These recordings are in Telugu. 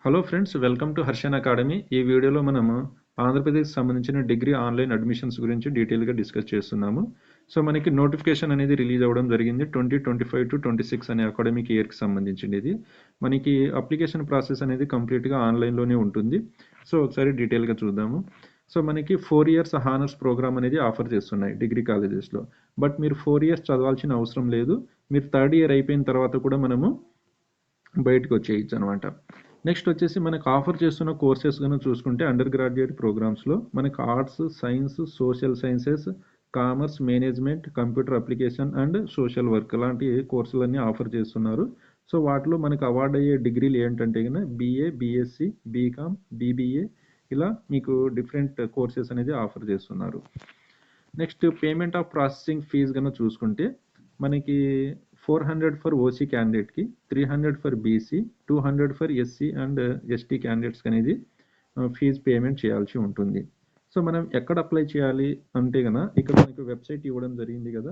Hello friends, welcome to Harshan academy. ఈ వీడియోలో మనము ఆంధ్రప్రదేశ్ సంబంధించిన డిగ్రీ ఆన్లైన్ అడ్మిషన్స్ గురించి డీటెయిల్గా డిస్కస్ చేస్తున్నాము. సో మనకి నోటిఫికేషన్ అనేది రిలీజ్ అవ్వడం జరిగింది 2025 టు 26 అనే అకాడమిక్ ఇయర్కి సంబంధించింది. ఇది మనకి అప్లికేషన్ ప్రాసెస్ అనేది కంప్లీట్గా ఆన్లైన్లోనే ఉంటుంది. సో ఒకసారి డీటెయిల్గా చూద్దాము. సో మనకి 4 ఇయర్స్ హానర్స్ ప్రోగ్రామ్ అనేది ఆఫర్ చేస్తున్నాయి డిగ్రీ కాలేజెస్లో. బట్ మీరు 4 ఇయర్స్ చదవాల్సిన అవసరం లేదు. మీరు థర్డ్ ఇయర్ అయిపోయిన తర్వాత కూడా మనము బయటకు వచ్చేయచ్చు అనమాట. నెక్స్ట్ వచ్చేసి మనకు ఆఫర్ చేస్తున్న కోర్సెస్ కనుక చూసుకుంటే అండర్ గ్రాడ్యుయేట్ ప్రోగ్రామ్స్లో మనకు arts, science, social sciences, commerce, management, computer application and social work లాంటి కోర్సులన్నీ ఆఫర్ చేస్తున్నారు. సో వాటిలో మనకు అవార్డ్ అయ్యే డిగ్రీలు ఏంటంటే కనుక బీఏ, బీఎస్సీ, బీకామ్, బీబీఏ ఇలా మీకు డిఫరెంట్ కోర్సెస్ అనేది ఆఫర్ చేస్తున్నారు. Next payment of processing fees కనుక చూసుకుంటే మనకి 400 ఫర్ ఓసీ క్యాండిడేట్కి, 300 for BC, 200 for SC and ST క్యాండిడేట్స్కి అనేది ఫీజ్ పేమెంట్ చేయాల్సి ఉంటుంది. సో మనం ఎక్కడ అప్లై చేయాలి అంటే కనుక ఇక్కడ మనకి వెబ్సైట్ ఇవ్వడం జరిగింది కదా,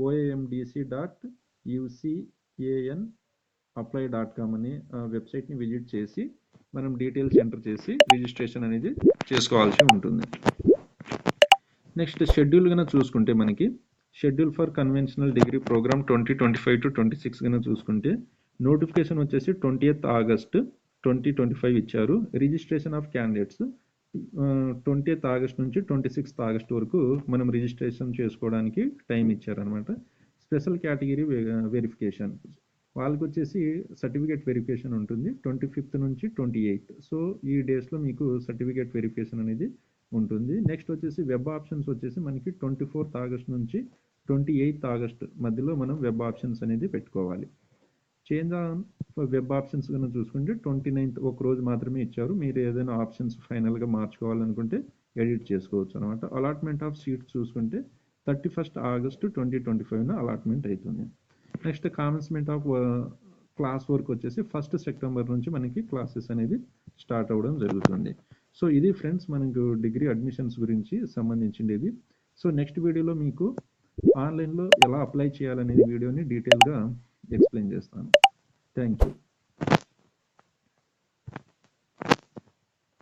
oamdc.ucan.apply.com అని వెబ్సైట్ని విజిట్ చేసి మనం డీటెయిల్స్ ఎంటర్ చేసి రిజిస్ట్రేషన్ అనేది చేసుకోవాల్సి ఉంటుంది. నెక్స్ట్ షెడ్యూల్ కనుక చూసుకుంటే మనకి schedule for conventional degree program 2025 to 26 కనుక చూసుకుంటే నోటిఫికేషన్ వచ్చేసి 20th ఆగస్ట్ 2025 ఇచ్చారు. Registration of candidates 20th August నుంచి 26th ఆగస్ట్ వరకు మనం రిజిస్ట్రేషన్ చేసుకోవడానికి టైం ఇచ్చారనమాట. స్పెషల్ కేటగిరీ వెరిఫికేషన్ వాళ్ళకి వచ్చేసి సర్టిఫికేట్ వెరిఫికేషన్ ఉంటుంది 25th నుంచి 28th. సో ఈ డేస్లో మీకు సర్టిఫికేట్ వెరిఫికేషన్ అనేది ఉంటుంది. నెక్స్ట్ వచ్చేసి వెబ్ ఆప్షన్స్ వచ్చేసి మనకి 24th ఆగస్ట్ నుంచి 28th ఆగస్ట్ మధ్యలో మనం వెబ్ ఆప్షన్స్ అనేది పెట్టుకోవాలి. చేంజ్ ఆన్ వెబ్ ఆప్షన్స్ కనుక చూసుకుంటే 29th ఒక రోజు మాత్రమే ఇచ్చారు. మీరు ఏదైనా ఆప్షన్స్ ఫైనల్గా మార్చుకోవాలనుకుంటే ఎడిట్ చేసుకోవచ్చు అనమాట. అలాట్మెంట్ ఆఫ్ సీట్స్ చూసుకుంటే 31st ఆగస్ట్ 2025 అలాట్మెంట్ అవుతుంది. నెక్స్ట్ కామెన్స్మెంట్ ఆఫ్ క్లాస్ వర్క్ వచ్చేసి 1st సెప్టెంబర్ నుంచి మనకి క్లాసెస్ అనేది స్టార్ట్ అవ్వడం జరుగుతుంది. సో ఇది ఫ్రెండ్స్ మనకు డిగ్రీ అడ్మిషన్స్ గురించి సంబంధించింది. సో నెక్స్ట్ వీడియోలో మీకు ఆన్లైన్లో ఎలా అప్లై చేయాలనే వీడియోని డీటెయిల్గా ఎక్స్ప్లెయిన్ చేస్తాను. Thank you.